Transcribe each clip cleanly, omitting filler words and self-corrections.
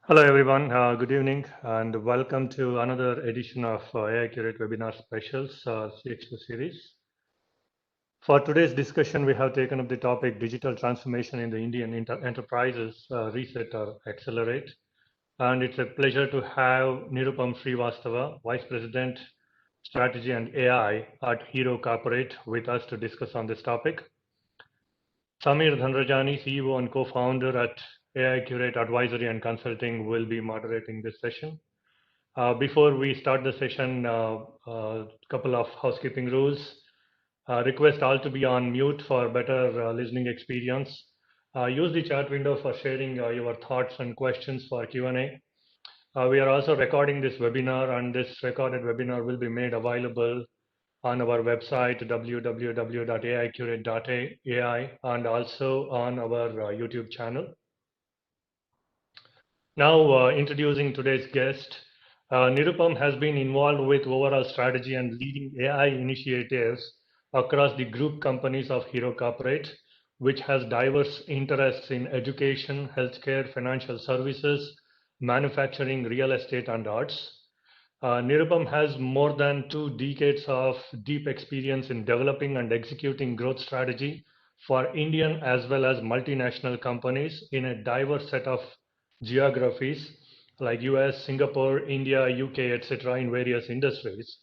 Hello everyone, good evening and welcome to another edition of AIQRATE webinar specials CX2 series. For today's discussion, we have taken up the topic digital transformation in the Indian enterprises, reset or accelerate. And it's a pleasure to have Nirupam Srivastava, Vice President, Strategy and AI at Hero Corporate with us to discuss on this topic. Samir Dhanrajani, CEO and co-founder at AIQRATE Advisory and Consulting will be moderating this session. Before we start the session, a couple of housekeeping rules. Request all to be on mute for better listening experience. Use the chat window for sharing your thoughts and questions for Q&A. We are also recording this webinar, and this recorded webinar will be made available on our website www.aiqrate.ai and also on our YouTube channel. Now, introducing today's guest. Nirupam has been involved with overall strategy and leading AI initiatives across the group companies of Hero Corporate, which has diverse interests in education, healthcare, financial services, manufacturing, real estate, and arts. Nirupam has more than 2 decades of deep experience in developing and executing growth strategy for Indian as well as multinational companies in a diverse set of geographies like US, Singapore, India, UK, etc. in various industries.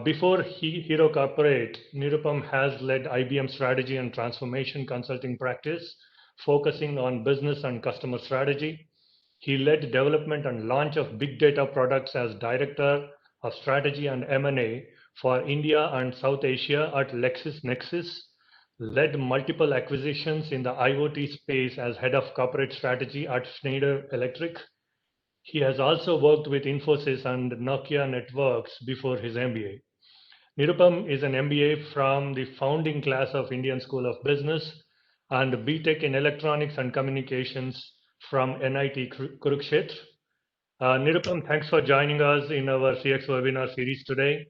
Before Hero Corporate, Nirupam has led IBM strategy and transformation consulting practice, focusing on business and customer strategy. He led development and launch of big data products as Director of Strategy and M&A for India and South Asia at LexisNexis, led multiple acquisitions in the IoT space as Head of Corporate Strategy at Schneider Electric. He has also worked with Infosys and Nokia Networks before his MBA. Nirupam is an MBA from the founding class of Indian School of Business and BTech in Electronics and Communications from NIT Kurukshetra. Nirupam, thanks for joining us in our CX webinar series today.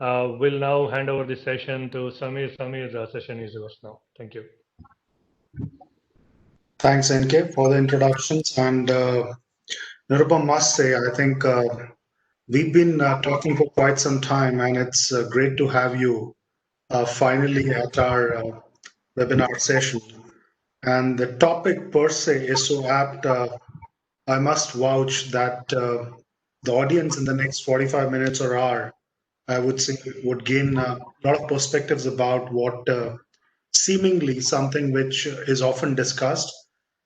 We'll now hand over the session to Samir. Samir, the session is yours now. Thank you. Thanks, NK, for the introductions. And Nirupam must say, I think we've been talking for quite some time, and it's great to have you finally at our webinar session. And the topic per se is so apt. I must vouch that the audience in the next 45 minutes or hour, I would say, would gain a lot of perspectives about what seemingly something which is often discussed,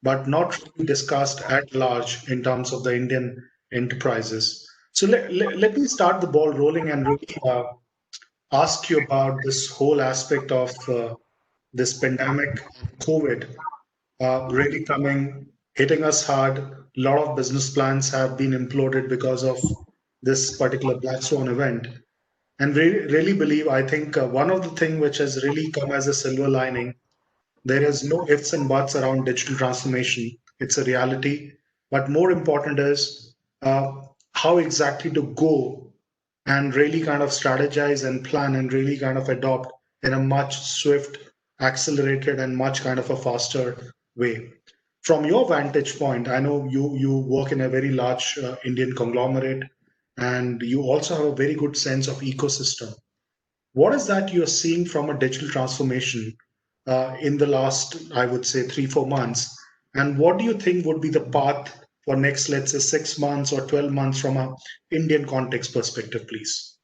but not really discussed at large in terms of the Indian enterprises. So let me start the ball rolling and really ask you about this whole aspect of this pandemic, COVID, really hitting us hard. A lot of business plans have been imploded because of this particular Black Swan event. And really believe, I think one of the things which has really come as a silver lining, there is no ifs and buts around digital transformation. It's a reality. But more important is how exactly to go and really kind of strategize and plan and really kind of adopt in a much swift, accelerated, and much kind of a faster way. From your vantage point, I know you work in a very large Indian conglomerate, and you also have a very good sense of ecosystem. What is that you're seeing from a digital transformation in the last, I would say, 3-4 months? And what do you think would be the path for next, let's say, 6 months or 12 months from an Indian context perspective, please?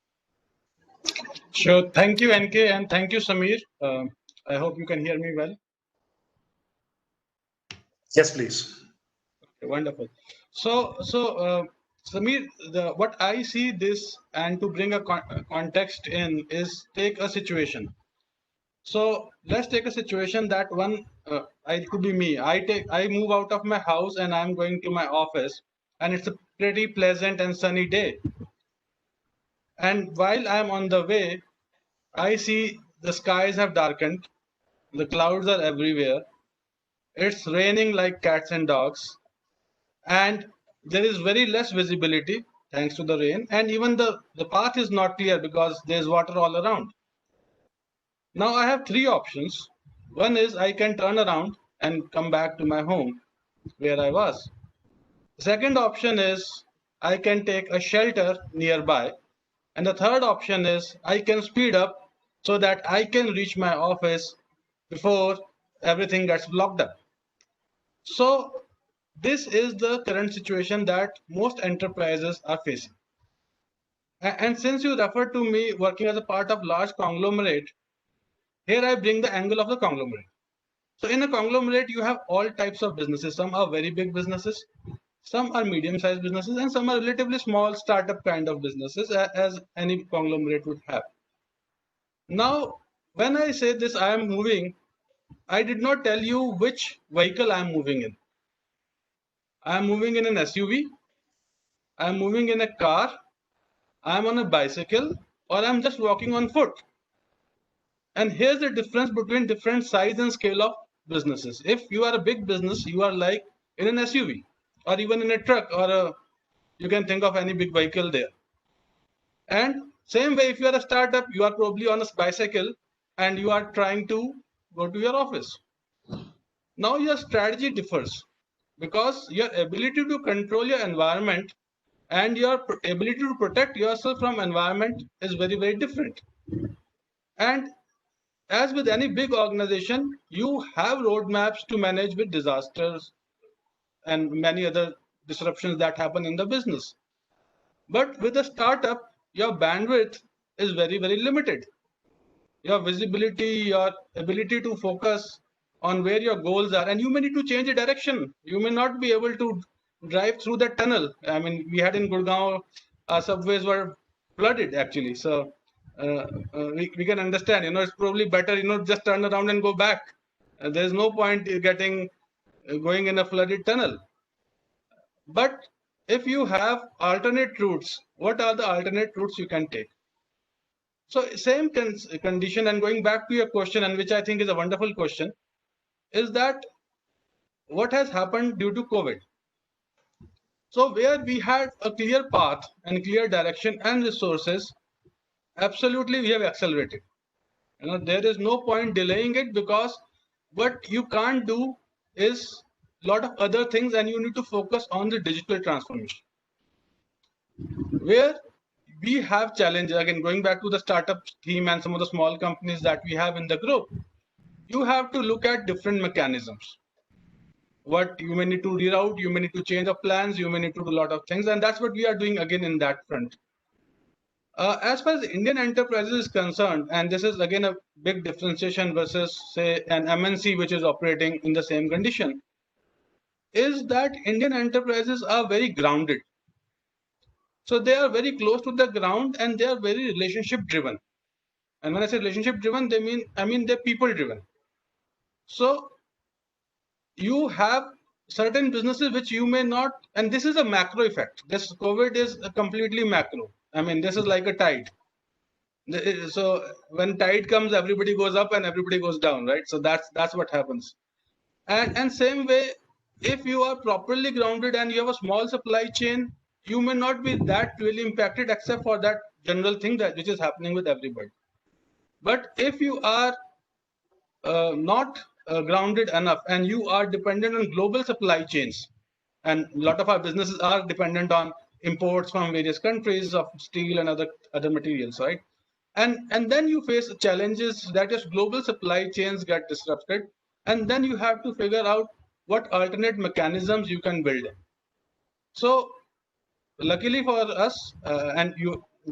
Sure. Thank you, NK, and thank you, Samir. I hope you can hear me well. Yes, please. Okay, wonderful. So Samir, what I see this, and to bring a context in, is take a situation. So let's take a situation that it could be me. I move out of my house and I'm going to my office, and it's a pretty pleasant and sunny day. And while I'm on the way, I see the skies have darkened, the clouds are everywhere, it's raining like cats and dogs, and there is very less visibility thanks to the rain, and even the path is not clear because there's water all around. Now I have 3 options. One is I can turn around and come back to my home where I was. Second option is I can take a shelter nearby. And the third option is I can speed up so that I can reach my office before everything gets blocked up. So this is the current situation that most enterprises are facing. And since you referred to me working as a part of large conglomerate, here I bring the angle of the conglomerate. So in a conglomerate, you have all types of businesses. Some are very big businesses, some are medium-sized businesses, and some are relatively small startup kind of businesses, as any conglomerate would have. Now, when I say this, I am moving, I did not tell you which vehicle I am moving in. I am moving in an SUV, I am moving in a car, I am on a bicycle, or I am just walking on foot. And here's the difference between different size and scale of businesses. If you are a big business, you are like in an SUV or even in a truck, or you can think of any big vehicle there. And same way, if you are a startup, you are probably on a bicycle and you are trying to go to your office. Now your strategy differs because your ability to control your environment and your ability to protect yourself from environment is very, very different. And as with any big organization, you have roadmaps to manage with disasters and many other disruptions that happen in the business. But with a startup, your bandwidth is very, very limited. Your visibility, your ability to focus on where your goals are, and you may need to change the direction. You may not be able to drive through that tunnel. I mean, we had in Gurgaon, our subways were flooded actually. So we can understand, it's probably better, just turn around and go back. There's no point going in a flooded tunnel. But if you have alternate routes, what are the alternate routes you can take? So same condition, and going back to your question, and which I think is a wonderful question, is that what has happened due to COVID? So where we had a clear path and clear direction and resources, absolutely we have accelerated. There is no point delaying it, because what you can't do is a lot of other things, and you need to focus on the digital transformation. Where we have challenges, again, going back to the startup theme and some of the small companies that we have in the group, you have to look at different mechanisms. What you may need to reroute, you may need to change the plans, you may need to do a lot of things, and that's what we are doing again in that front. As far as Indian enterprises is concerned, and this is again a big differentiation versus, say, an MNC which is operating in the same condition, is that Indian enterprises are very grounded. So they are very close to the ground and they are very relationship driven. And when I say relationship driven, I mean they're people driven. So you have certain businesses which you may not, and this is a macro effect. This COVID is a completely macro. I mean, this is like a tide. So when tide comes, everybody goes up and everybody goes down, right? So that's what happens. And same way, if you are properly grounded and you have a small supply chain, you may not be that really impacted, except for that general thing that which is happening with everybody. But if you are not grounded enough and you are dependent on global supply chains, and a lot of our businesses are dependent on imports from various countries of steel and other materials, right? And then you face challenges that is global supply chains get disrupted, and then you have to figure out what alternate mechanisms you can build in. So luckily for us, and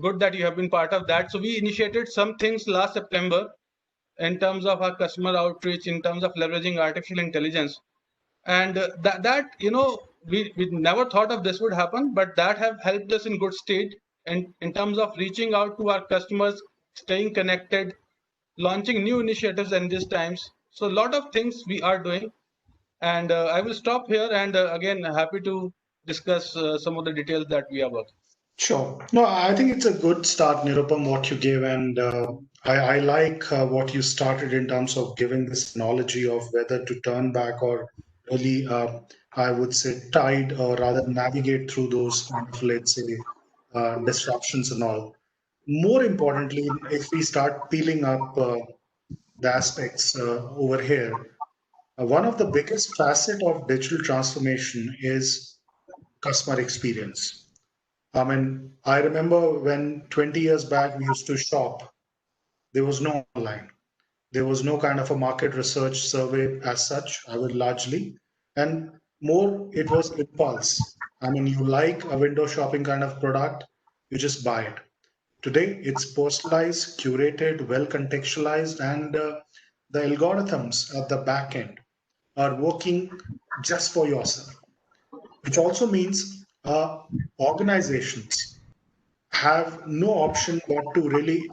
good that you have been part of that. So we initiated some things last September in terms of our customer outreach, in terms of leveraging artificial intelligence, and we never thought of this would happen, but that have helped us in good state in terms of reaching out to our customers, staying connected, launching new initiatives in these times. So a lot of things we are doing, and I will stop here, and again happy to discuss some of the details that we are working. Sure. No, I think it's a good start, Nirupam, what you gave. And I like what you started in terms of giving this analogy of whether to turn back or really, I would say, tide or rather navigate through those kind of, let's say, disruptions and all. More importantly, if we start peeling up the aspects over here, one of the biggest facet of digital transformation is customer experience. I mean, I remember when 20 years back we used to shop, there was no online. There was no kind of a market research survey as such, I would largely, and more it was impulse. I mean, you like a window shopping kind of product, you just buy it. Today, it's personalized, curated, well contextualized, and the algorithms at the back end are working just for yourself, which also means organizations have no option but to really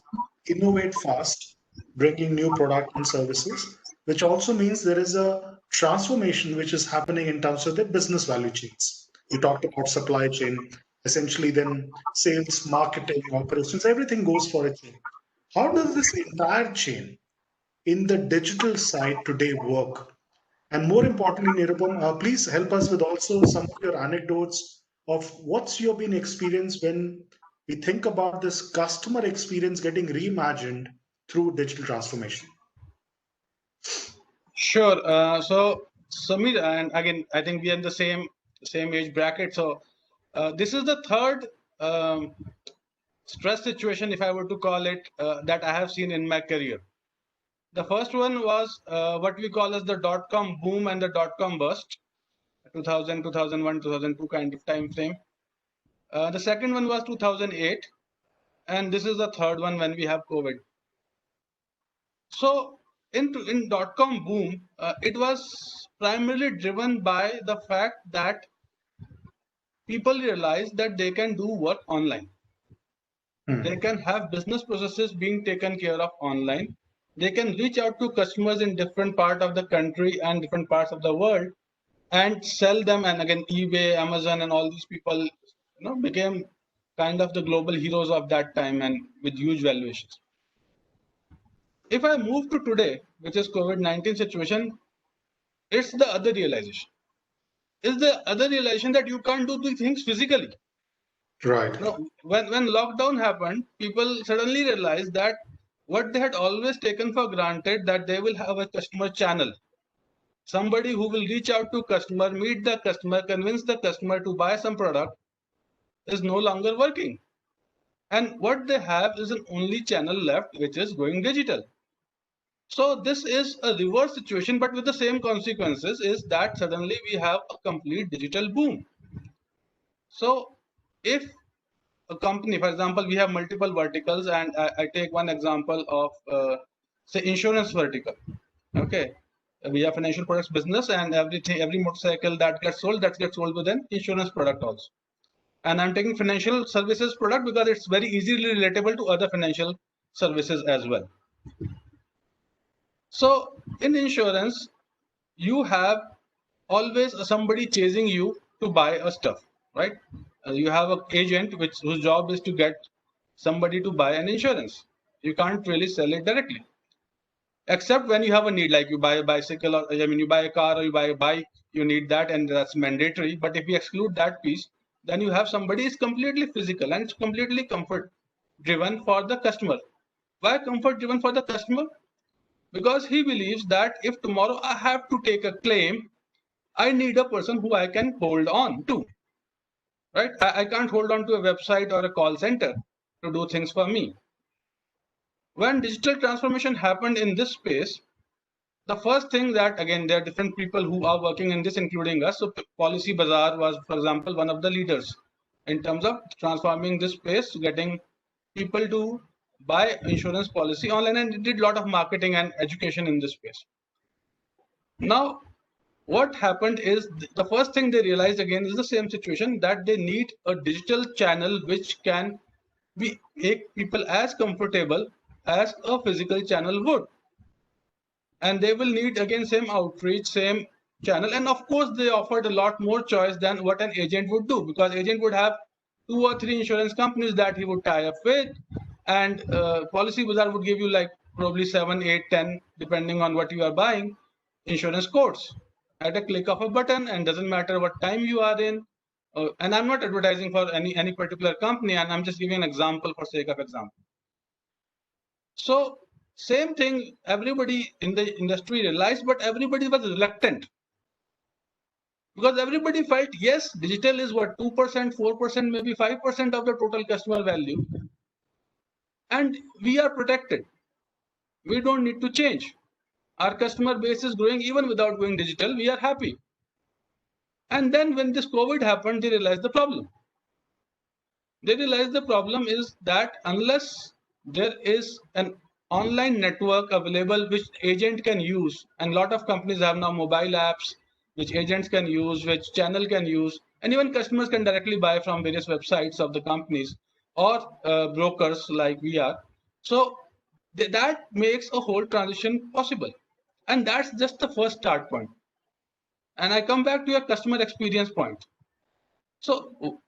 innovate fast, bringing new products and services, which also means there is a transformation which is happening in terms of the business value chains. You talked about supply chain, essentially, then sales, marketing, operations, everything goes for a chain. How does this entire chain in the digital side today work? And more importantly, Nirupam, please help us with also some of your anecdotes of what's your been experience when we think about this customer experience getting reimagined through digital transformation. Sure. So Samir, and again, I think we are in the same age bracket. So this is the third stress situation, if I were to call it, that I have seen in my career. The first one was what we call as the dot-com boom and the dot-com bust, 2000, 2001, 2002 kind of time frame. The second one was 2008, and this is the third one when we have COVID. So in dot-com boom, it was primarily driven by the fact that people realized that they can do work online. They can have business processes being taken care of online. They can reach out to customers in different parts of the country and different parts of the world and sell them. And again, eBay, Amazon, and all these people, became kind of the global heroes of that time and with huge valuations. If I move to today, which is COVID-19 situation, it's the other realization. It's the other realization that you can't do the things physically. Right. When lockdown happened, people suddenly realized that what they had always taken for granted, that they will have a customer channel, somebody who will reach out to customer, meet the customer, convince the customer to buy some product, is no longer working. And what they have is an only channel left, which is going digital. So this is a reverse situation, but with the same consequences, is that suddenly we have a complete digital boom. So if a company, for example, we have multiple verticals, and I take one example of say insurance vertical. Okay, we have financial products business, and every motorcycle that gets sold with an insurance product also. And I'm taking financial services product because it's very easily relatable to other financial services as well. So in insurance, you have always somebody chasing you to buy a stuff, right? You have an agent whose job is to get somebody to buy an insurance. You can't really sell it directly, except when you have a need, like you buy a bicycle, or you buy a car or you buy a bike, you need that, and that's mandatory. But if you exclude that piece, then you have somebody is completely physical and it's completely comfort driven for the customer. Why comfort driven for the customer? Because he believes that if tomorrow I have to take a claim, I need a person who I can hold on to, right? I can't hold on to a website or a call center to do things for me. When digital transformation happened in this space, the first thing that, again, there are different people who are working in this, including us. So Policy Bazaar was, for example, one of the leaders in terms of transforming this space, getting people to buy insurance policy online, and did a lot of marketing and education in this space. Now, what happened is the first thing they realized, again, is the same situation, that they need a digital channel which can make people as comfortable as a physical channel would. And they will need, again, same outreach, same channel. And of course, they offered a lot more choice than what an agent would do, because agent would have 2 or 3 insurance companies that he would tie up with, and Policy Bazaar would give you like probably 7, 8, 10, depending on what you are buying, insurance quotes at a click of a button, and doesn't matter what time you are in. And I'm not advertising for any particular company, and I'm just giving an example for sake of example. So same thing, everybody in the industry realized, but everybody was reluctant. Because everybody felt, yes, digital is what, 2%, 4%, maybe 5% of the total customer value. And we are protected. We don't need to change. Our customer base is growing even without going digital. We are happy. And then when this COVID happened, they realized the problem. They realized the problem is that unless there is an online network available which agent can use, and a lot of companies have now mobile apps which agents can use, which channel can use, and even customers can directly buy from various websites of the companies or brokers like we are. So that makes a whole transition possible. And that's just the first start point. And I come back to your customer experience point. So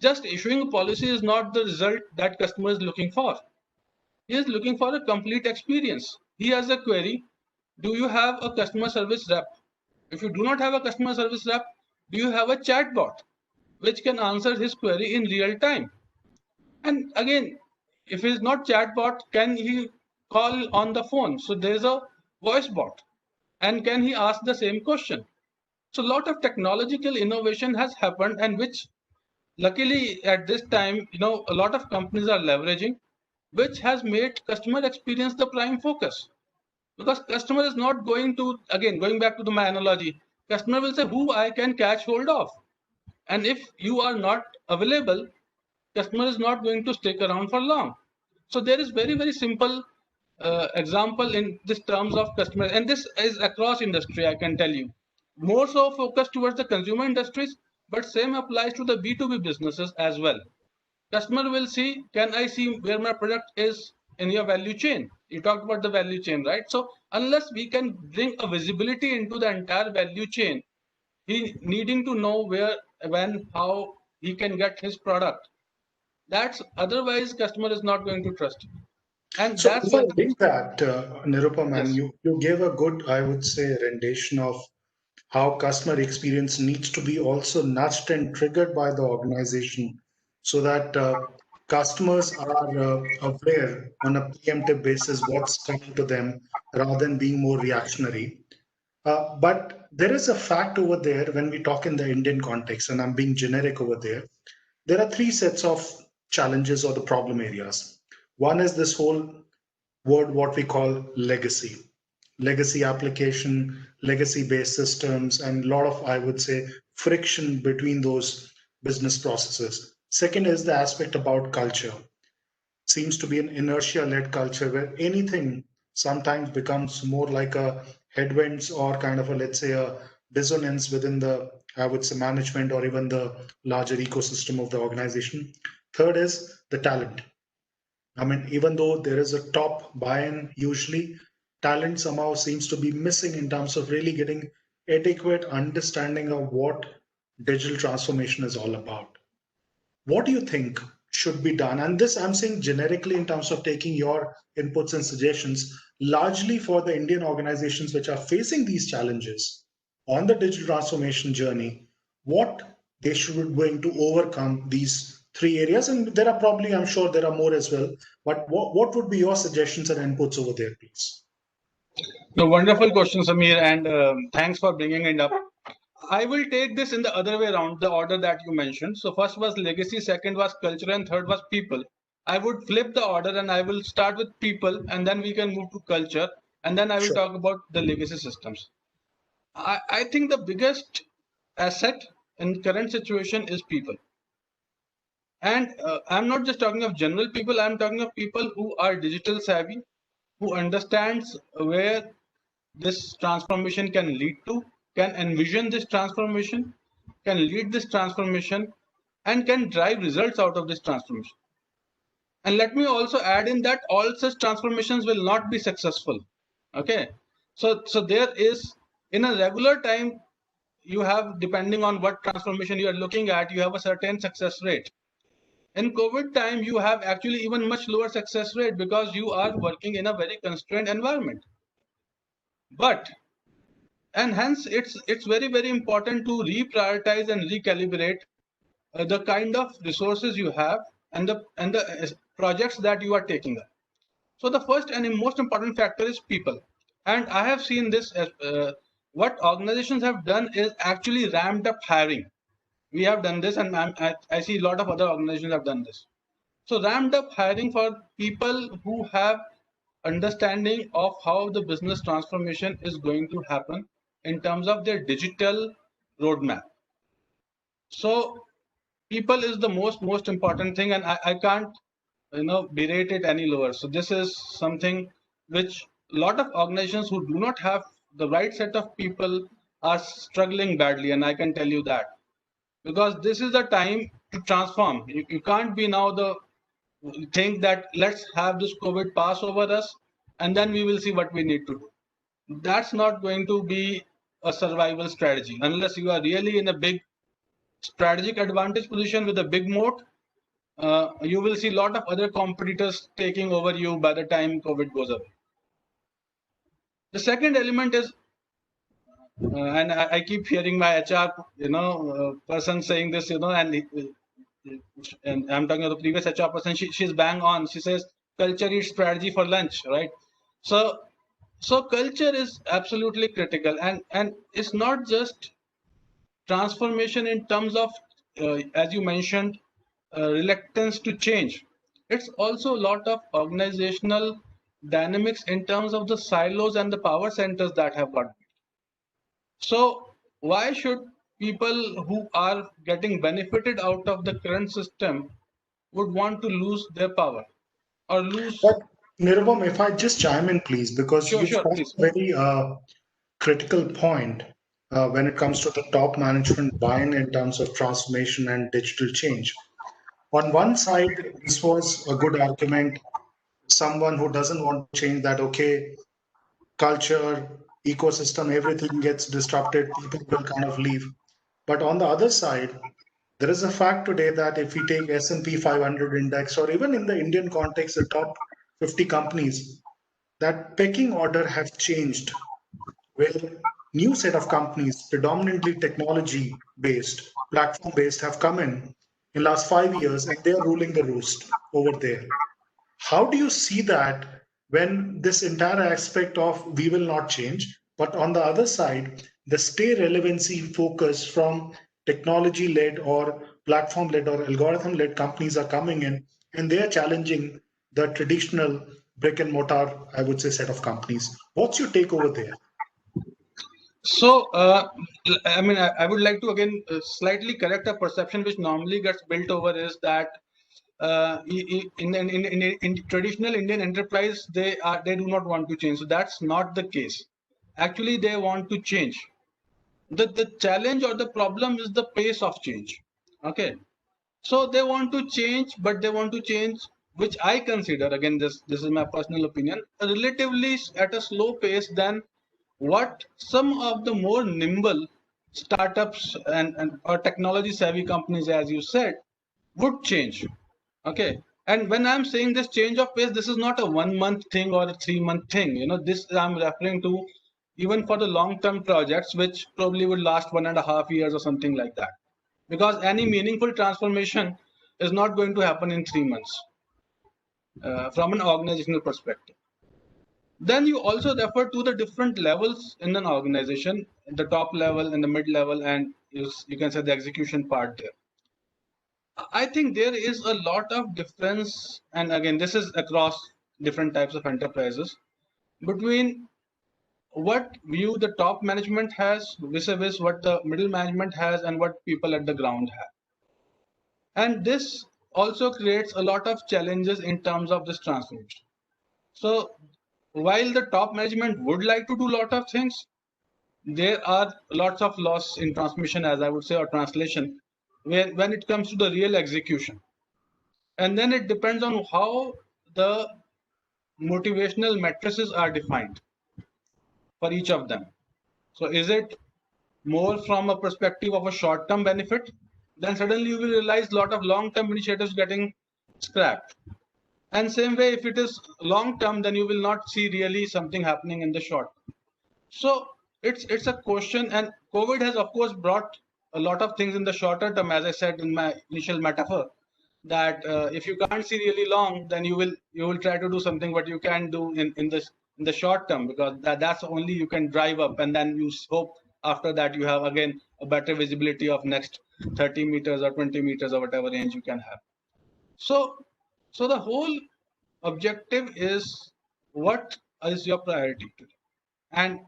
just issuing a policy is not the result that customer is looking for. He is looking for a complete experience. He has a query. Do you have a customer service rep? If you do not have a customer service rep, do you have a chatbot which can answer his query in real time? And again, if it is not chatbot, can he call on the phone? So there is a voice bot. And can he ask the same question? So a lot of technological innovation has happened, and which luckily at this time, a lot of companies are leveraging, which has made customer experience the prime focus. Because customer is not going to, again, going back to my analogy, customer will say who I can catch hold of. And if you are not available, customer is not going to stick around for long. So there is very, very simple example in this terms of customer, and this is across industry, I can tell you. More so focused towards the consumer industries, but same applies to the B2B businesses as well. Customer will see, can I see where my product is in your value chain? You talked about the value chain, right? So unless we can bring a visibility into the entire value chain, he needing to know where, when, how he can get his product. That's otherwise customer is not going to trust. And So that's if I where think that, Nirupam, and yes. you gave a good, I would say, rendition of how customer experience needs to be also nudged and triggered by the organization so that customers are aware on a preemptive basis what's coming to them rather than being more reactionary. But there is a fact over there when we talk in the Indian context, and I'm being generic over there. There are three sets of challenges or the problem areas. One is this whole word, what we call legacy, legacy application, legacy based systems, and a lot of, I would say, friction between those business processes. Second is the aspect about culture. Seems to be an inertia led culture where anything sometimes becomes more like a headwinds or kind of a, let's say, a dissonance within the, I would say, management or even the larger ecosystem of the organization. Third is the talent. I mean, even though there is a top buy-in, usually talent somehow seems to be missing in terms of really getting adequate understanding of what digital transformation is all about. What do you think should be done? And this I'm saying generically in terms of taking your inputs and suggestions, largely for the Indian organizations which are facing these challenges on the digital transformation journey, what they should be doing to overcome these three areas. And there are probably, I'm sure there are more as well, but what would be your suggestions and inputs over there, please? No, wonderful question, Samir, and thanks for bringing it up. I will take this in the other way around, the order that you mentioned. So first was legacy, second was culture, and third was people. I would flip the order and I will start with people, and then we can move to culture, and then I will Sure. talk about the legacy systems. I think the biggest asset in current situation is people. And I'm not just talking of general people, I'm talking of people who are digital savvy, who understands where this transformation can lead to, can envision this transformation, can lead this transformation, and can drive results out of this transformation. And let me also add in that all such transformations will not be successful. Okay. So there is, in a regular time, you have, depending on what transformation you are looking at, you have a certain success rate. In COVID time, you have actually even much lower success rate because you are working in a very constrained environment. But and hence it's very, very important to reprioritize and recalibrate the kind of resources you have and the projects that you are taking up. So the first and most important factor is people, and I have seen this as, what organizations have done is actually ramped up hiring. We have done this, and I see a lot of other organizations have done this. So ramped up hiring for people who have understanding of how the business transformation is going to happen in terms of their digital roadmap. So people is the most important thing, and I can't berate it any lower. So this is something which a lot of organizations who do not have the right set of people are struggling badly, and I can tell you that, because this is the time to transform. You can't be now the think that let's have this COVID pass over us and then we will see what we need to do. That's not going to be a survival strategy unless you are really in a big strategic advantage position with a big moat. You will see a lot of other competitors taking over you by the time COVID goes away. The second element is, and I keep hearing my HR, person saying this, and I'm talking about the previous HR person. She's bang on. She says culture eats strategy for lunch, right? So culture is absolutely critical, and it's not just transformation in terms of, as you mentioned, reluctance to change. It's also a lot of organizational dynamics in terms of the silos and the power centers that have got. So why should people who are getting benefited out of the current system would want to lose their power or lose? But Nirupam, if I just chime in, please, because you've Sure, got please. a very critical point when it comes to the top management buy-in in terms of transformation and digital change. On one side, this was a good argument. Someone who doesn't want to change that, okay, culture, ecosystem, everything gets disrupted, people will kind of leave. But on the other side, there is a fact today that if we take S&P 500 index, or even in the Indian context, the top 50 companies, that pecking order have changed, where new set of companies, predominantly technology based, platform based, have come in last 5 years, and they are ruling the roost over there. How do you see that when this entire aspect of we will not change, but on the other side, the stay relevancy focus from technology led or platform led or algorithm led companies are coming in, and they are challenging the traditional brick and mortar, I would say, set of companies? What's your take over there? So, I would like to again slightly correct a perception which normally gets built over, is that in traditional Indian enterprise, they do not want to change. So that's not the case. Actually, they want to change. The challenge or the problem is the pace of change. Okay, so they want to change, but they want to change, which I consider, again, this is my personal opinion, relatively at a slow pace than what some of the more nimble startups and or technology savvy companies, as you said, would change. Okay, and when I'm saying this change of pace, this is not a 1 month thing or a 3 month thing. This I'm referring to even for the long term projects, which probably would last 1.5 years or something like that, because any meaningful transformation is not going to happen in 3 months from an organizational perspective. Then you also refer to the different levels in an organization, the top level and the mid level, and you can say the execution part there. I think there is a lot of difference, and again, this is across different types of enterprises, between what view the top management has vis-a-vis what the middle management has and what people at the ground have. And this also creates a lot of challenges in terms of this transformation. So while the top management would like to do a lot of things, there are lots of loss in transmission, as I would say, or translation, where when it comes to the real execution. And then it depends on how the motivational matrices are defined for each of them. So is it more from a perspective of a short-term benefit? Then suddenly you will realize a lot of long-term initiatives getting scrapped. And same way, if it is long-term, then you will not see really something happening in the short. So it's a question, and COVID has of course brought a lot of things in the shorter term, as I said in my initial metaphor, that if you can't see really long, then you will try to do something what you can do in in the short term, because that's only you can drive up, and then you hope after that you have again a better visibility of next 30 meters or 20 meters or whatever range you can have. So the whole objective is what is your priority today. And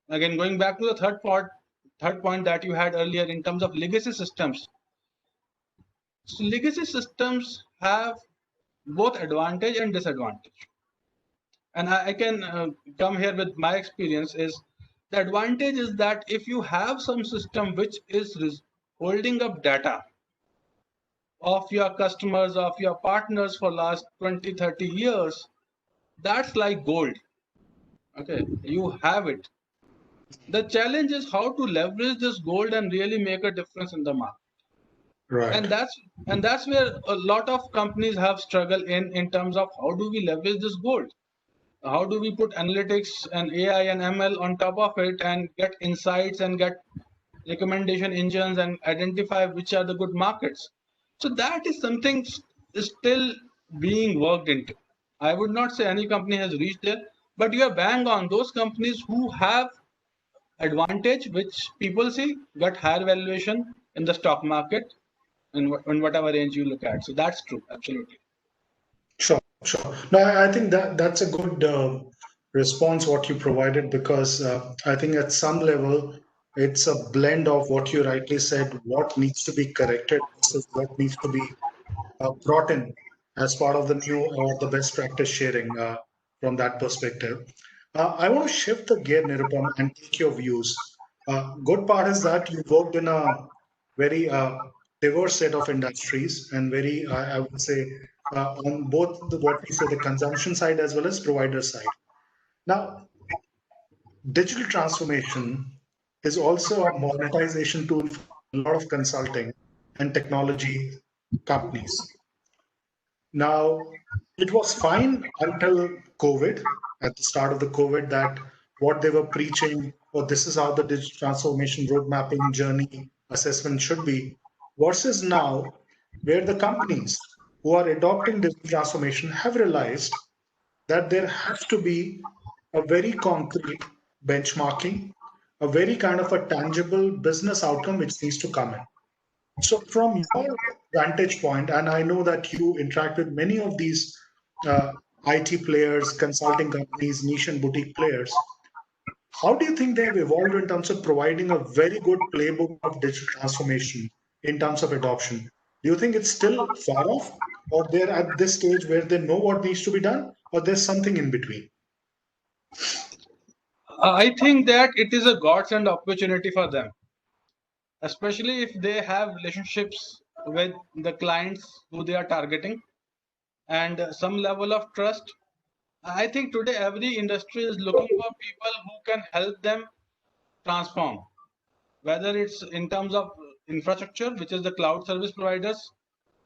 again, going back to the third point that you had earlier in terms of legacy systems. So legacy systems have both advantage and disadvantage. And I can come here with my experience is the advantage is that if you have some system which is holding up data of your customers, of your partners for last 20, 30 years, that's like gold. Okay, you have it. The challenge is how to leverage this gold and really make a difference in the market. Right. And that's where a lot of companies have struggled in terms of how do we leverage this gold? How do we put analytics and AI and ML on top of it and get insights and get recommendation engines and identify which are the good markets? So that is something is still being worked into. I would not say any company has reached there, but you are bang on. Those companies who have advantage, which people see, got higher valuation in the stock market in whatever range you look at. So that's true, absolutely. Sure, sure. No, I think that's a good response what you provided, because I think at some level it's a blend of what you rightly said, what needs to be corrected versus what needs to be brought in as part of the new or the best practice sharing from that perspective. I want to shift the gear, Nirupam, and take your views. Good part is that you worked in a very diverse set of industries and very, I would say, on both what we say the consumption side as well as provider side. Now, digital transformation is also a monetization tool for a lot of consulting and technology companies. Now, it was fine until COVID, at the start of the COVID, that what they were preaching, or this is how the digital transformation road mapping journey assessment should be, versus now, where the companies who are adopting digital transformation have realized that there has to be a very concrete benchmarking, a very kind of a tangible business outcome which needs to come in. So, from your vantage point, and I know that you interact with many of these IT players, consulting companies, niche and boutique players, how do you think they have evolved in terms of providing a very good playbook of digital transformation in terms of adoption? Do you think it's still far off, or they're at this stage where they know what needs to be done, or there's something in between? I think that it is a godsend opportunity for them, especially if they have relationships with the clients who they are targeting and some level of trust. I think today every industry is looking for people who can help them transform, whether it's in terms of infrastructure, which is the cloud service providers,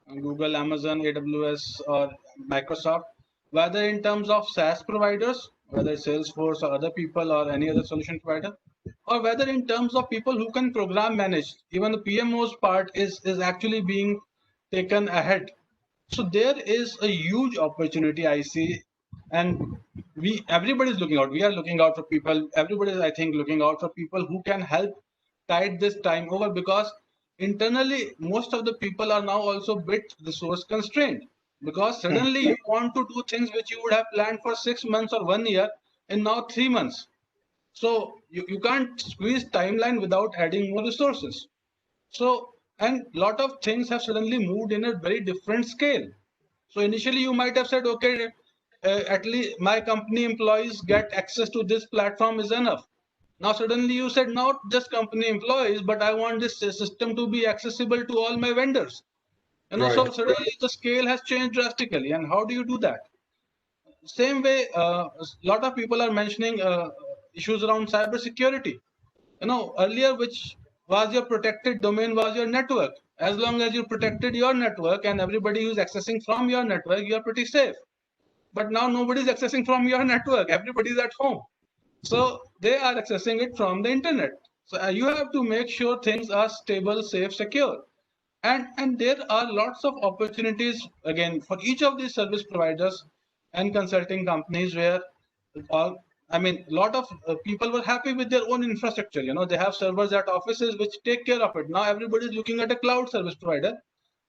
Google, Amazon, AWS, or Microsoft, whether in terms of SaaS providers, whether it's Salesforce or other people or any other solution provider, or whether in terms of people who can program manage. Even the PMO's part is actually being taken ahead. So there is a huge opportunity I see, and everybody is looking out. We are looking out for people. Everybody is, I think, looking out for people who can help tide this time over, because internally most of the people are now also bit resource constrained, because suddenly you want to do things which you would have planned for 6 months or 1 year in now 3 months. So you can't squeeze timeline without adding more resources. So, and lot of things have suddenly moved in a very different scale. So initially you might have said, okay, at least my company employees get access to this platform is enough. Now suddenly you said not just company employees, but I want this system to be accessible to all my vendors. Right. So suddenly the scale has changed drastically. And how do you do that? Same way, a lot of people are mentioning issues around cybersecurity. Earlier, which was your protected domain was your network. As long as you protected your network and everybody who's accessing from your network, you're pretty safe. But now nobody's accessing from your network. Everybody's at home. So they are accessing it from the internet. So you have to make sure things are stable, safe, secure. And there are lots of opportunities, again, for each of these service providers and consulting companies where I mean, a lot of people were happy with their own infrastructure. They have servers at offices which take care of it. Now everybody is looking at a cloud service provider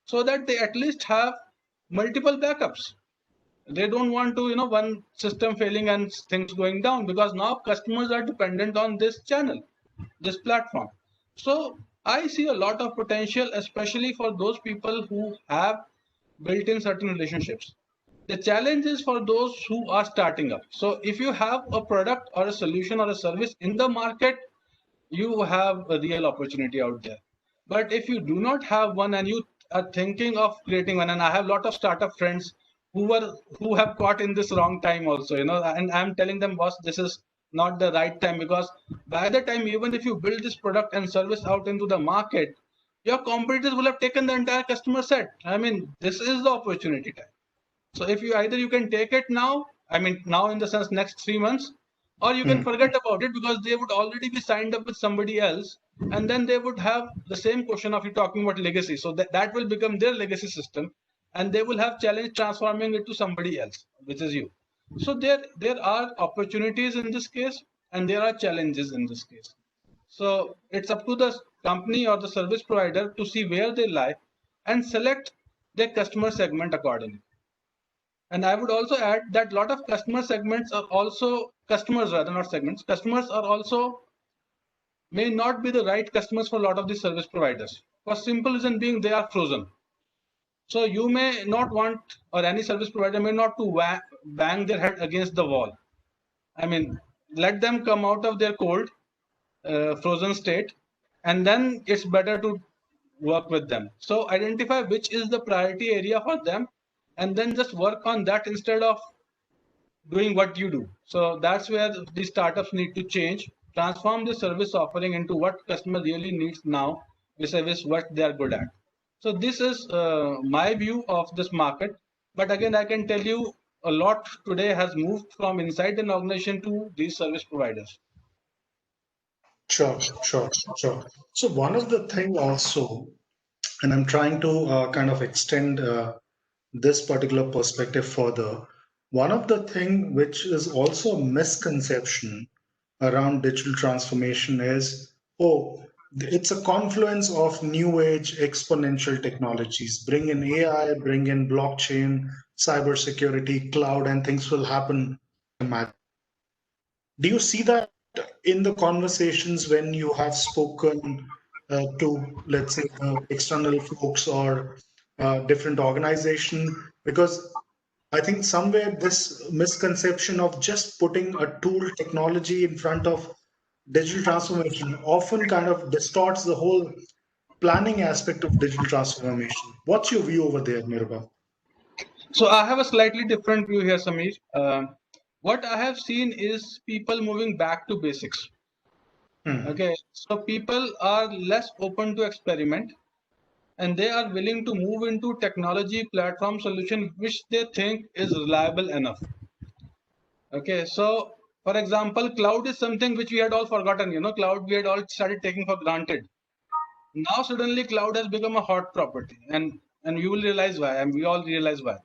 so that they at least have multiple backups. They don't want to, one system failing and things going down, because now customers are dependent on this channel, this platform. So I see a lot of potential, especially for those people who have built in certain relationships. The challenge is for those who are starting up. So if you have a product or a solution or a service in the market, you have a real opportunity out there. But if you do not have one and you are thinking of creating one, and I have a lot of startup friends who have caught in this wrong time also, and I'm telling them, boss, this is not the right time, because by the time, even if you build this product and service out into the market, your competitors will have taken the entire customer set. I mean, this is the opportunity time. So if you either you can take it now, I mean now in the sense next 3 months, or you can forget about it, because they would already be signed up with somebody else, and then they would have the same question of you talking about legacy. So that will become their legacy system, and they will have challenge transforming it to somebody else, which is you. So there are opportunities in this case, and there are challenges in this case. So it's up to the company or the service provider to see where they lie and select their customer segment accordingly. And I would also add that a lot of customer segments are also customers, rather not segments. Customers are also may not be the right customers for a lot of these service providers. For simple reason being, they are frozen. So you may not want, or any service provider may not to bang their head against the wall. I mean, let them come out of their cold, frozen state, and then it's better to work with them. So identify which is the priority area for them, and then just work on that instead of doing what you do. So that's where the startups need to change, transform the service offering into what customer really needs now, vis-a-vis what they are good at. So this is my view of this market. But again, I can tell you a lot today has moved from inside an organization to these service providers. Sure, sure, sure. So one of the thing also, and I'm trying to kind of extend this particular perspective further. One of the thing which is also a misconception around digital transformation is, oh, it's a confluence of new age exponential technologies. Bring in AI, bring in blockchain, cybersecurity, cloud, and things will happen. Do you see that in the conversations when you have spoken to, let's say, external folks or different organization? Because I think somewhere this misconception of just putting a tool technology in front of digital transformation often kind of distorts the whole planning aspect of digital transformation. What's your view over there, Nirupam? So I have a slightly different view here, Samir. What I have seen is people moving back to basics. Okay, so people are less open to experiment, and they are willing to move into technology platform solution which they think is reliable enough. Okay, so for example, cloud is something which we had all forgotten. Cloud we had all started taking for granted. Now suddenly cloud has become a hot property, and you will realize why, and we all realize why.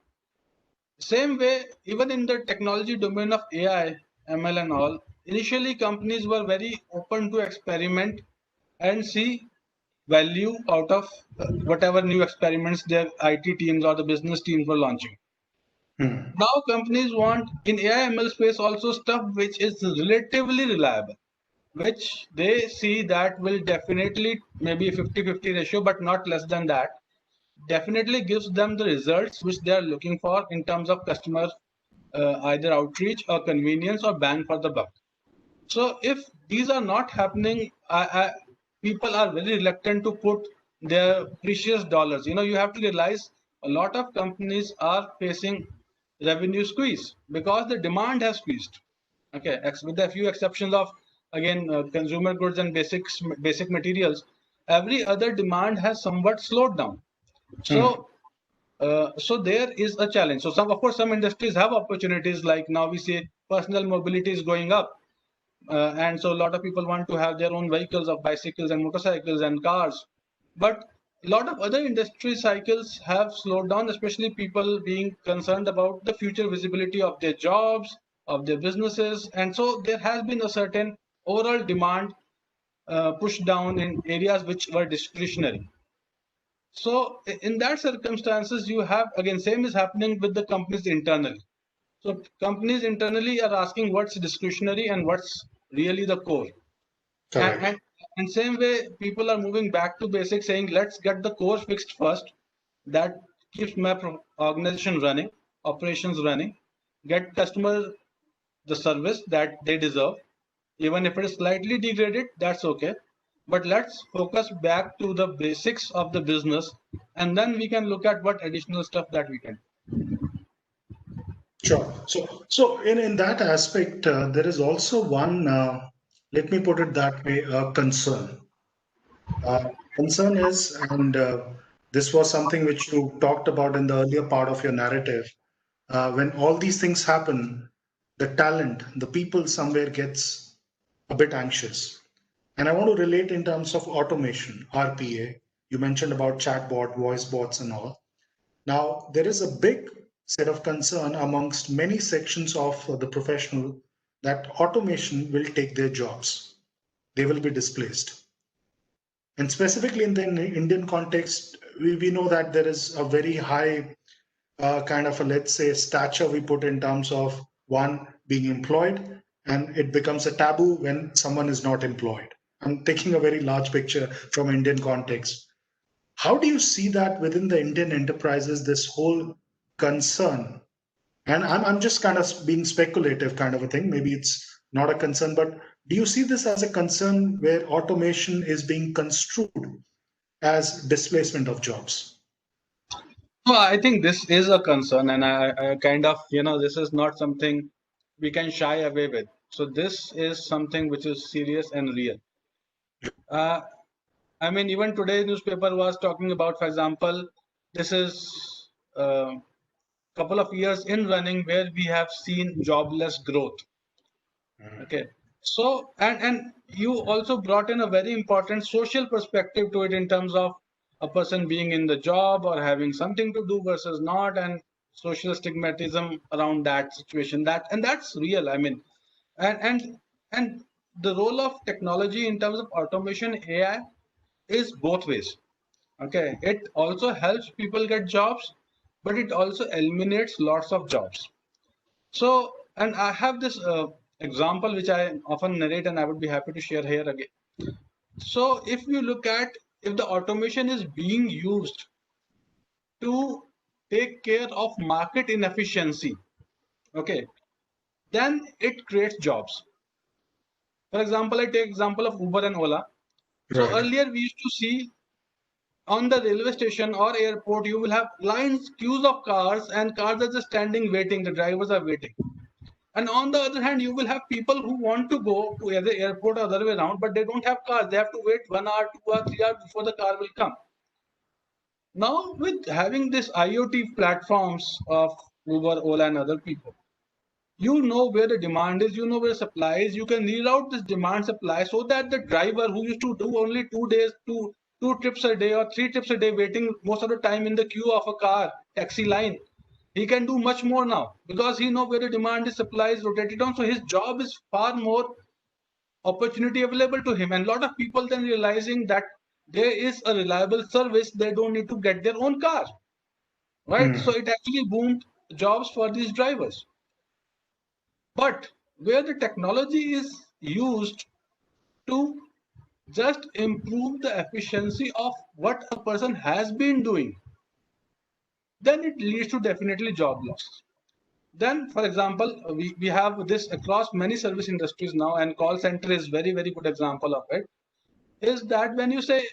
Same way, even in the technology domain of AI, ML and all, initially companies were very open to experiment and see value out of whatever new experiments their IT teams or the business teams were launching. Now companies want in AI ML space also stuff which is relatively reliable, which they see that will definitely maybe 50-50 ratio, but not less than that, definitely gives them the results which they are looking for in terms of customer either outreach or convenience or bang for the buck. So if these are not happening, people are very reluctant to put their precious dollars. You have to realize a lot of companies are facing revenue squeeze because the demand has squeezed. Okay, with a few exceptions of again consumer goods and basic materials, every other demand has somewhat slowed down. So so there is a challenge. So of course some industries have opportunities, like now we see personal mobility is going up, and so a lot of people want to have their own vehicles of bicycles and motorcycles and cars. But a lot of other industry cycles have slowed down, especially people being concerned about the future visibility of their jobs, of their businesses. And so there has been a certain overall demand pushed down in areas which were discretionary. So in that circumstances, you have, again, same is happening with the companies internally. So companies internally are asking what's discretionary and what's really the core. Correct. And same way, people are moving back to basics, saying, let's get the core fixed first. That keeps my organization running, operations running, get customer the service that they deserve. Even if it is slightly degraded, that's okay. But let's focus back to the basics of the business, and then we can look at what additional stuff that we can. Sure. So in that aspect, there is also one, let me put it that way, concern. Concern is, and this was something which you talked about in the earlier part of your narrative, when all these things happen, the talent, the people somewhere gets a bit anxious. And I want to relate in terms of automation, RPA. You mentioned about chatbot, voice bots, and all. Now, there is a big set of concern amongst many sections of the professional that automation will take their jobs. They will be displaced. And specifically in the Indian context, we know that there is a very high kind of a, let's say, stature we put in terms of one being employed, and it becomes a taboo when someone is not employed. I'm taking a very large picture from Indian context. How do you see that within the Indian enterprises, this whole concern? And I'm just kind of being speculative kind of a thing. Maybe it's not a concern, but do you see this as a concern where automation is being construed as displacement of jobs? Well, I think this is a concern, and I kind of, this is not something we can shy away with. So this is something which is serious and real. I mean, even today's newspaper was talking about, for example, this is a couple of years in running where we have seen jobless growth. Okay. So, and you also brought in a very important social perspective to it in terms of a person being in the job or having something to do versus not, and social stigmatism around that situation. That's real. I mean, and the role of technology in terms of automation, AI, is both ways. Okay, it also helps people get jobs, but it also eliminates lots of jobs. So, and I have this example which I often narrate, and I would be happy to share here again. So, if you look at, if the automation is being used to take care of market inefficiency, okay, then it creates jobs. For example, I take example of Uber and Ola. So Right. earlier we used to see on the railway station or airport, you will have lines, queues of cars, and cars are just standing waiting. The drivers are waiting. And on the other hand, you will have people who want to go to either airport or the other way around, but they don't have cars. They have to wait 1 hour, 2 hours, 3 hours before the car will come. Now, with having this IoT platforms of Uber, Ola, and other people, you know where the demand is, you know where the supply is. You can reroute this demand supply so that the driver who used to do only 2 days, two trips a day or 3 trips a day, waiting most of the time in the queue of a car taxi line, he can do much more now because he knows where the demand is, supply is rotated on. So his job is far more opportunity available to him. And a lot of people then realizing that there is a reliable service, they don't need to get their own car, right? So it actually boomed jobs for these drivers. But where the technology is used to just improve the efficiency of what a person has been doing, then it leads to definitely job loss. Then, for example, we have this across many service industries now, and call center is very, very good example of it, is that when you say,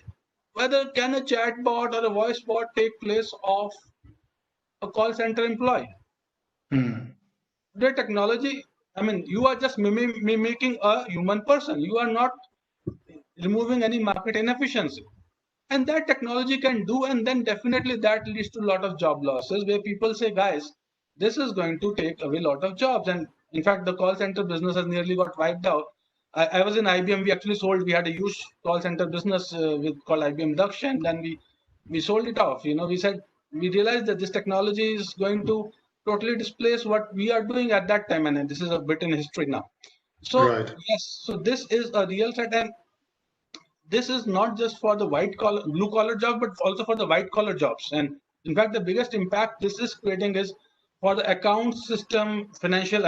whether can a chat bot or a voice bot take place of a call center employee? The technology, I mean, you are just mimicking a human person. You are not removing any market inefficiency. And that technology can do, and then definitely that leads to a lot of job losses where people say, guys, this is going to take away a lot of jobs. And in fact, the call center business has nearly got wiped out. I was in IBM. We actually sold. We had a huge call center business called IBM Daksha, and then we sold it off. We said we realized that this technology is going to totally displace what we are doing at that time, and this is a bit in history now. So Right. yes, so this is a real threat, and this is not just for the white collar, blue collar jobs, but also for the white collar jobs. And in fact, the biggest impact this is creating is for the account system, financial,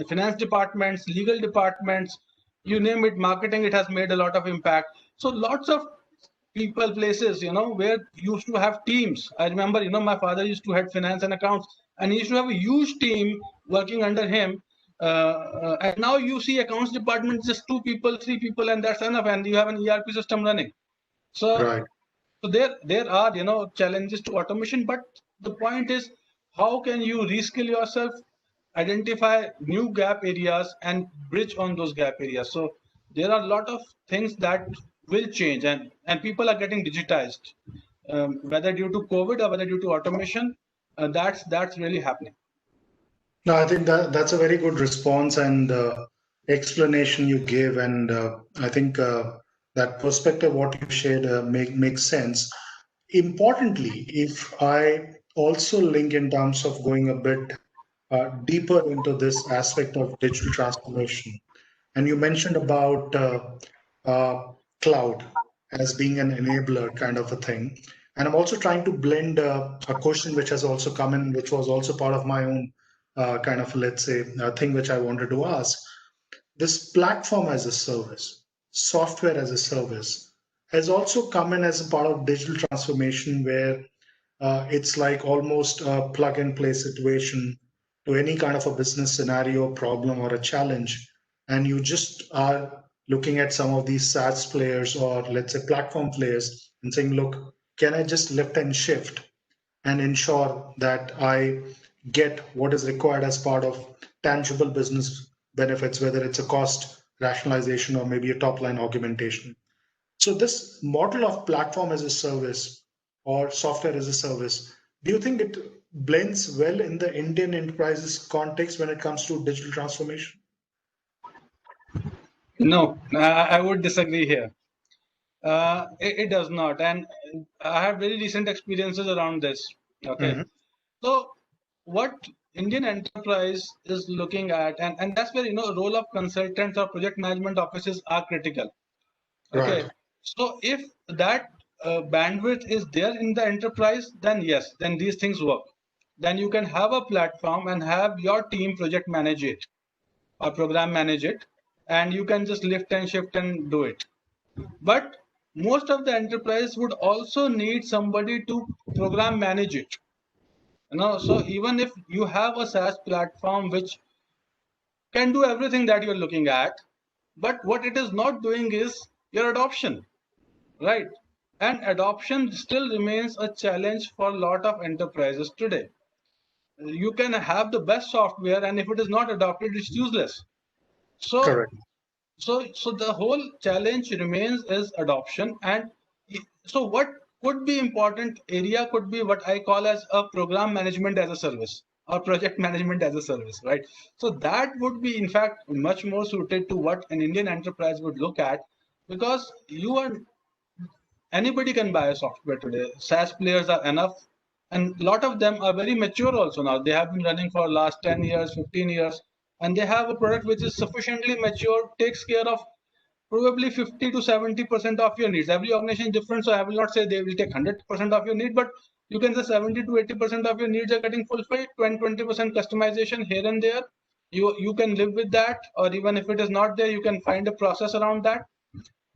finance departments, legal departments, you name it, marketing, it has made a lot of impact. So lots of people, places, where used to have teams. I remember, my father used to head finance and accounts, and he used to have a huge team working under him. And now you see accounts department, just 2 people, 3 people, and that's enough, and you have an ERP system running. So, Right. so there are challenges to automation, but the point is, how can you reskill yourself, identify new gap areas, and bridge on those gap areas? So there are a lot of things that will change, and people are getting digitized, whether due to COVID or whether due to automation. That's really happening. No, I think that's a very good response and explanation you gave, and I think that perspective what you shared makes sense. Importantly, if I also link in terms of going a bit deeper into this aspect of digital transformation, and you mentioned about uh, cloud as being an enabler kind of a thing. And I'm also trying to blend a question which has also come in, which was also part of my own kind of, let's say, thing which I wanted to ask. This platform as a service, software as a service, has also come in as a part of digital transformation where it's like almost a plug and play situation to any kind of a business scenario, problem, or a challenge. And you just are looking at some of these SaaS players or let's say platform players and saying, look, can I just lift and shift and ensure that I get what is required as part of tangible business benefits, whether it's a cost rationalization or maybe a top line augmentation. So this model of platform as a service or software as a service, do you think it blends well in the Indian enterprises context when it comes to digital transformation? No, I would disagree here. It does not, and I have very recent experiences around this. Okay, Hmm. so what Indian enterprise is looking at, and that's where role of consultants or project management offices are critical. Okay, Right. so if that bandwidth is there in the enterprise, then yes, then these things work. Then you can have a platform and have your team project manage it or program manage it, and you can just lift and shift and do it. But most of the enterprise would also need somebody to program manage it. So even if you have a SaaS platform which can do everything that you're looking at, but what it is not doing is your adoption, right? And adoption still remains a challenge for a lot of enterprises today. You can have the best software, and if it is not adopted, it's useless. So Correct. so the whole challenge remains is adoption. And so what could be important area could be what I call as a program management as a service or project management as a service, right? So that would be in fact much more suited to what an Indian enterprise would look at, because you are anybody can buy a software today. SaaS players are enough, and a lot of them are very mature also now. They have been running for last 10 years, 15 years, and they have a product which is sufficiently mature, takes care of probably 50 to 70% of your needs. Every organization is different, so I will not say they will take 100% of your need, but you can say 70 to 80% of your needs are getting fulfilled. 20% customization here and there. You can live with that, or even if it is not there, you can find a process around that.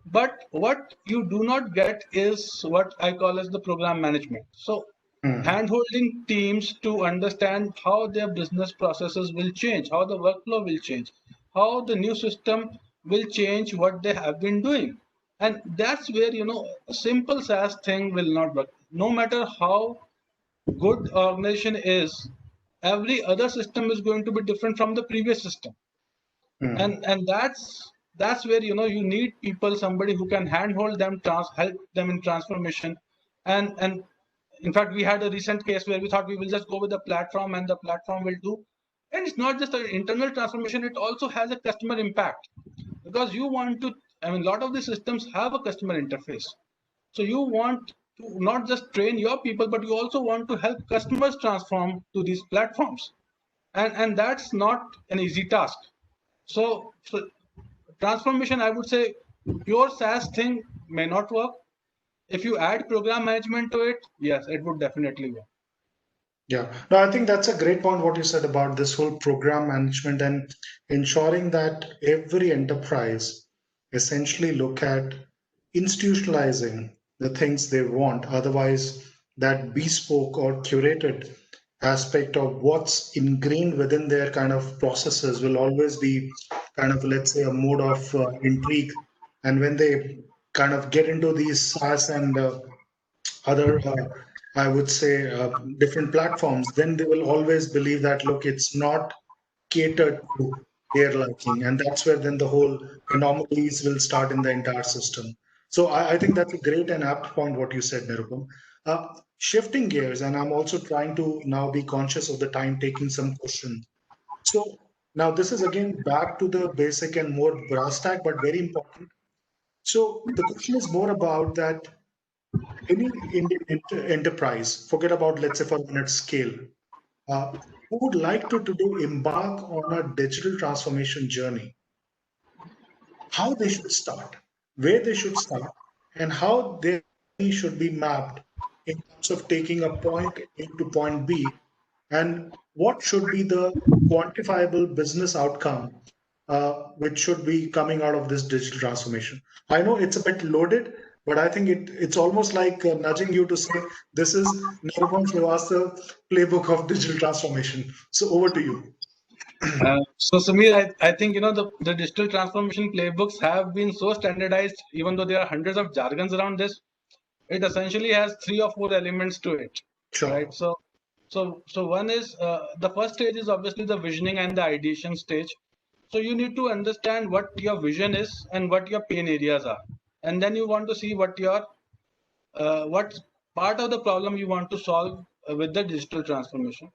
But what you do not get is what I call as the program management. So Hmm. hand-holding teams to understand how their business processes will change, how the workflow will change, how the new system will change what they have been doing. And that's where, a simple SaaS thing will not work. No matter how good organization is, every other system is going to be different from the previous system. Hmm. And that's where you need people, somebody who can handhold them, help them in transformation. And in fact, we had a recent case where we thought we will just go with the platform and the platform will do. And it's not just an internal transformation, it also has a customer impact, because you want to, a lot of the systems have a customer interface. So you want to not just train your people, but you also want to help customers transform to these platforms. And that's not an easy task. So transformation, I would say, pure SaaS thing may not work. If you add program management to it, yes, it would definitely work. Yeah, no, I think that's a great point what you said about this whole program management and ensuring that every enterprise essentially look at institutionalizing the things they want. Otherwise, that bespoke or curated aspect of what's ingrained within their kind of processes will always be kind of, let's say, a mode of intrigue. And when they kind of get into these SaaS and other, I would say, different platforms, then they will always believe that, look, it's not catered to their liking. And that's where then the whole anomalies will start in the entire system. So I think that's a great and apt point what you said, Nirupam. Shifting gears, and I'm also trying to now be conscious of the time taking some question. So now this is again back to the basic and more brass tack, but very important. So the question is more about that any Indian enterprise, forget about, let's say, for a minute scale, who would like to do embark on a digital transformation journey, how they should start, where they should start, and how their journey should be mapped in terms of taking a point A to point B, and what should be the quantifiable business outcome which should be coming out of this digital transformation. I know it's a bit loaded, but I think it's almost like nudging you to say, this is Nirupam Srivastava playbook of digital transformation. So over to you. So Samir, I think the digital transformation playbooks have been so standardized, even though there are hundreds of jargons around this. It essentially has 3 or 4 elements to it, right? Sure. So one is the first stage is obviously the visioning and the ideation stage. So you need to understand what your vision is and what your pain areas are, and then you want to see what part of the problem you want to solve with the digital transformation.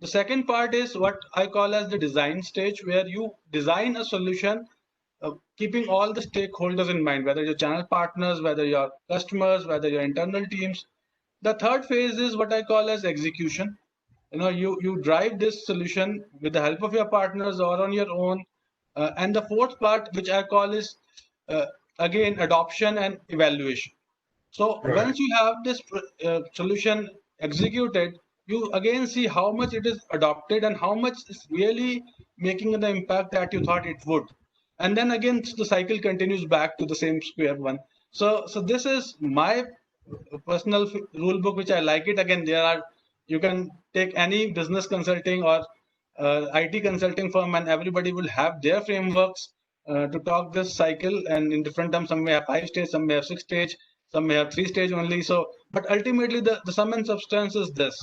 The second part is what I call as the design stage, where you design a solution keeping all the stakeholders in mind, whether your channel partners, whether your customers, whether your internal teams. The third phase is what I call as execution. You drive this solution with the help of your partners or on your own. And the fourth part, which I call is uh, again adoption and evaluation. So Right. once you have this solution executed, you again see how much it is adopted and how much is really making the impact that you thought it would. And then again, the cycle continues back to the same square one. So this is my personal rule book, which I like it. Again, you can take any business consulting or IT consulting firm, and everybody will have their frameworks to talk this cycle. And in different terms, some may have 5 stage, some may have 6 stage, some may have 3 stage only. So, but ultimately, the sum and substance is this: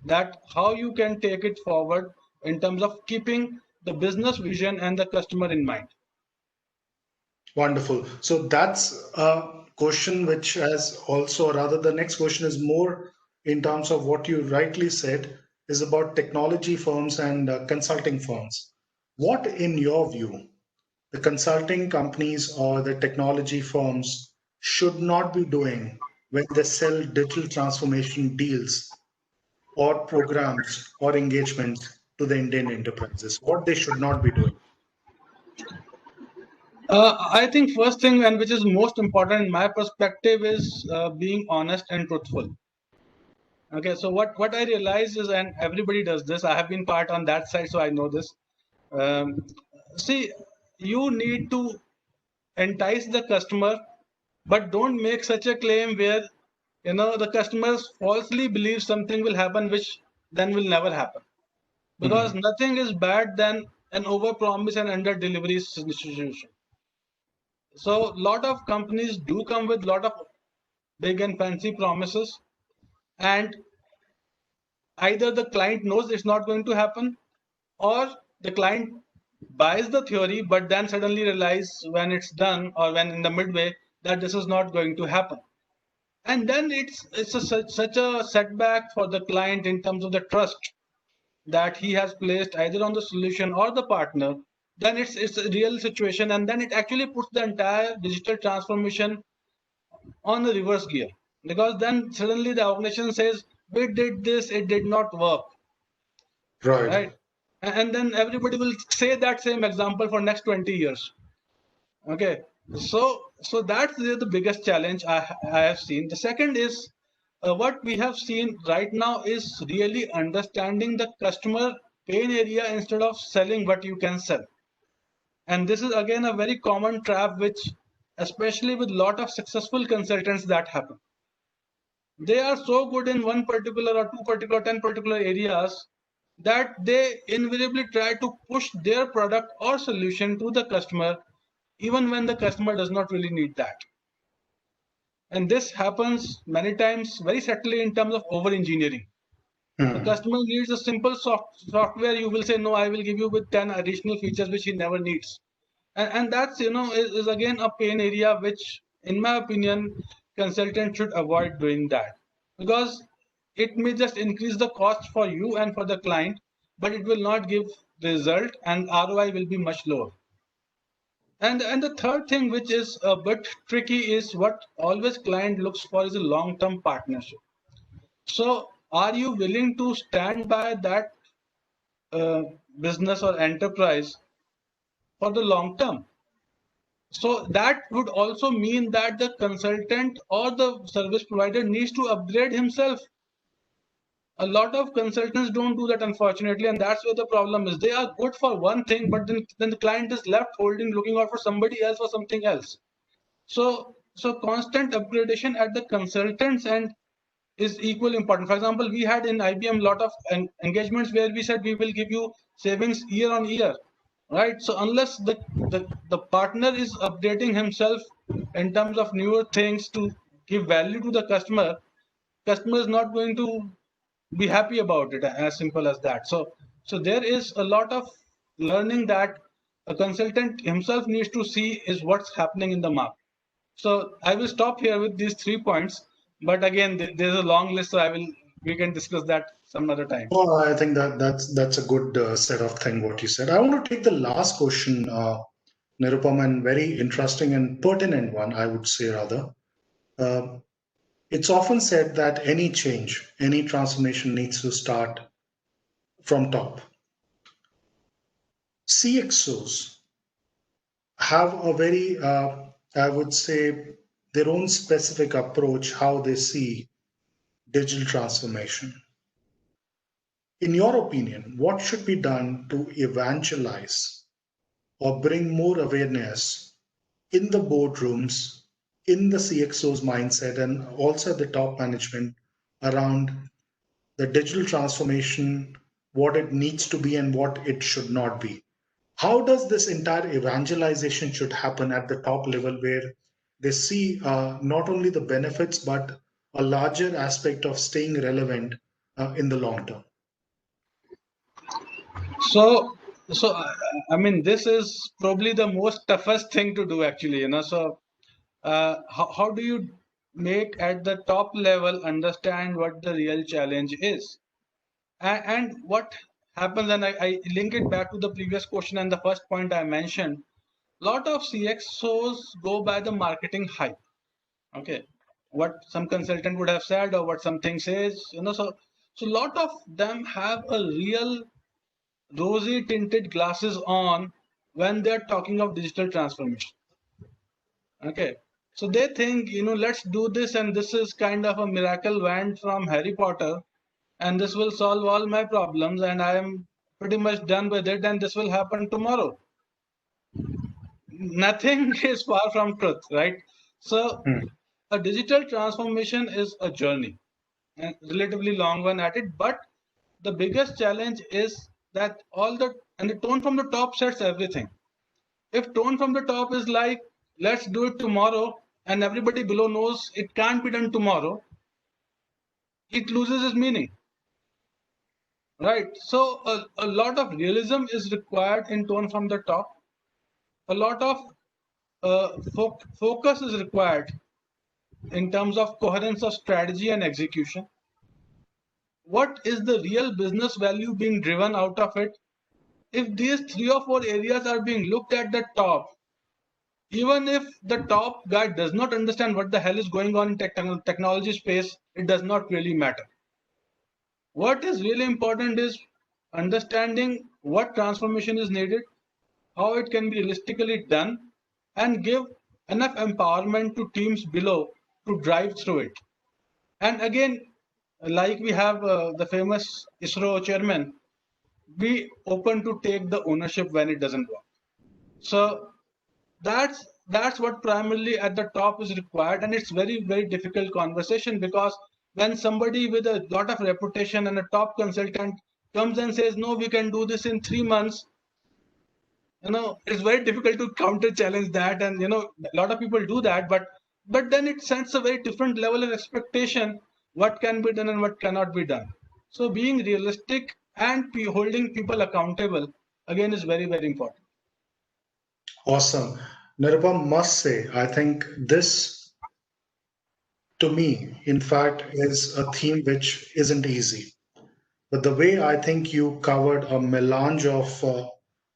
that how you can take it forward in terms of keeping the business vision and the customer in mind. Wonderful. So that's a question which has also, rather, the next question is more in terms of what you rightly said, is about technology firms and consulting firms. What, in your view, the consulting companies or the technology firms should not be doing when they sell digital transformation deals or programs or engagements to the Indian enterprises? What they should not be doing? I think first thing, and which is most important in my perspective, is being honest and truthful. Okay, so what I realize is, and everybody does this. I have been part on that side, so I know this. Um, See, you need to entice the customer, but don't make such a claim where the customers falsely believe something will happen, which then will never happen. Because Mhm. nothing is bad than an over promise and under delivery situation. So lot of companies do come with lot of big and fancy promises, and either the client knows it's not going to happen, or the client buys the theory but then suddenly realize when it's done or when in the midway that this is not going to happen. And then such a setback for the client in terms of the trust that he has placed either on the solution or the partner. Then it's a real situation, and then it actually puts the entire digital transformation on the reverse gear. because then suddenly the organization says, we did this, it did not work, Right. right? And then everybody will say that same example for next 20 years. Okay, so that's the biggest challenge I have seen. The second is what we have seen right now is really understanding the customer pain area instead of selling what you can sell. And this is again a very common trap, which especially with lot of successful consultants that happen. They are so good in one particular or two particular 10 particular areas that they invariably try to push their product or solution to the customer even when the customer does not really need that. And this happens many times very subtly in terms of over engineering. The customer needs a simple software. You will say, no, I will give you with 10 additional features which he never needs. And that's, is again a pain area, which in my opinion, consultants should avoid doing that, because it may just increase the cost for you and for the client, but it will not give result and ROI will be much lower. And the third thing, which is a bit tricky, is what always client looks for is a long-term partnership. So are you willing to stand by that uh, business or enterprise for the long term? So that would also mean that the consultant or the service provider needs to upgrade himself. A lot of consultants don't do that, unfortunately, and that's where the problem is. They are good for one thing, but then the client is left holding, looking out for somebody else or something else. So constant upgradation at the consultants end is equally important. For example, we had in IBM a lot of engagements where we said we will give you savings year on year, right? So unless the partner is updating himself in terms of newer things to give value to the customer is not going to be happy about it, as simple as that. So there is a lot of learning that a consultant himself needs to see is what's happening in the market. So I will stop here with these 3 points, but again, there's a long list, so we can discuss that some other time. Well, I think that's a good set of thing what you said. I want to take the last question, Nirupam, and very interesting and pertinent one, I would say rather. Uh, it's often said that any change, any transformation needs to start from top. CXOs have a very, I would say, their own specific approach how they see digital transformation. In your opinion, what should be done to evangelize or bring more awareness in the boardrooms, in the CXO's mindset, and also the top management around the digital transformation, what it needs to be and what it should not be? How does this entire evangelization should happen at the top level where they see not only the benefits but a larger aspect of staying relevant in the long term? So I mean, this is probably the most toughest thing to do, actually. So how do you make at the top level understand what the real challenge is, and what happens? And I link it back to the previous question and the first point I mentioned. Lot of CXOs go by the marketing hype. Okay, what some consultant would have said or what something says, so a lot of them have a real rosy tinted glasses on when they're talking of digital transformation. Okay, so they think, let's do this, and this is kind of a miracle wand from Harry Potter, and this will solve all my problems, and I am pretty much done with it, and this will happen tomorrow. Nothing is far from truth, right? So a digital transformation is a journey, and relatively long one at it, but the biggest challenge is that the tone from the top sets everything. If tone from the top is like, let's do it tomorrow, and everybody below knows it can't be done tomorrow, it loses its meaning, right? So a lot of realism is required in tone from the top. A lot of focus is required in terms of coherence of strategy and execution. What is the real business value being driven out of it? If these 3 or 4 areas are being looked at the top, even if the top guy does not understand what the hell is going on in technology space, it does not really matter. What is really important is understanding what transformation is needed, how it can be realistically done, and give enough empowerment to teams below to drive through it. And again, like we have the famous ISRO chairman, be open to take the ownership when it doesn't work. So that's what primarily at the top is required, and it's very difficult conversation, because when somebody with a lot of reputation and a top consultant comes and says, no, we can do this in 3 months, it's very difficult to counter challenge that. And a lot of people do that, but then it sets a very different level of expectation, what can be done and what cannot be done. So being realistic and holding people accountable again is very important. Awesome. Nirupam, must say, I think this, to me, in fact, is a theme which isn't easy. But the way I think you covered a melange of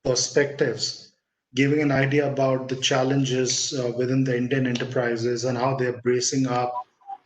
perspectives, giving an idea about the challenges within the Indian enterprises and how they're bracing up,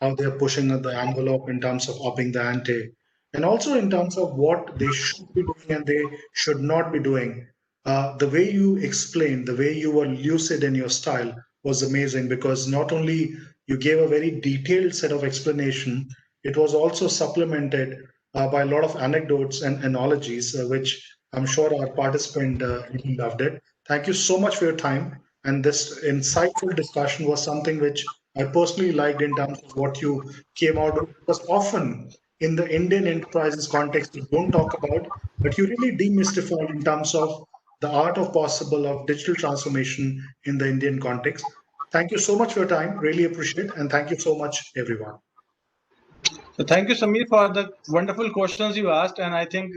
how they're pushing the envelope in terms of upping the ante, and also in terms of what they should be doing and they should not be doing. The way you explained, the way you were lucid in your style was amazing, because not only you gave a very detailed set of explanation, it was also supplemented by a lot of anecdotes and analogies, which I'm sure our participant really loved it. Thank you so much for your time. And this insightful discussion was something which I personally liked in terms of what you came out with. Because often in the Indian enterprises context, you don't talk about, but you really demystified in terms of the art of possible of digital transformation in the Indian context. Thank you so much for your time. Really appreciate it. And thank you so much, everyone. So thank you, Samir, for the wonderful questions you asked, and I think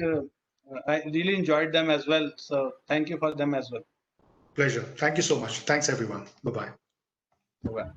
I really enjoyed them as well. So thank you for them as well. Pleasure. Thank you so much. Thanks, everyone. Bye-bye. Bye-bye.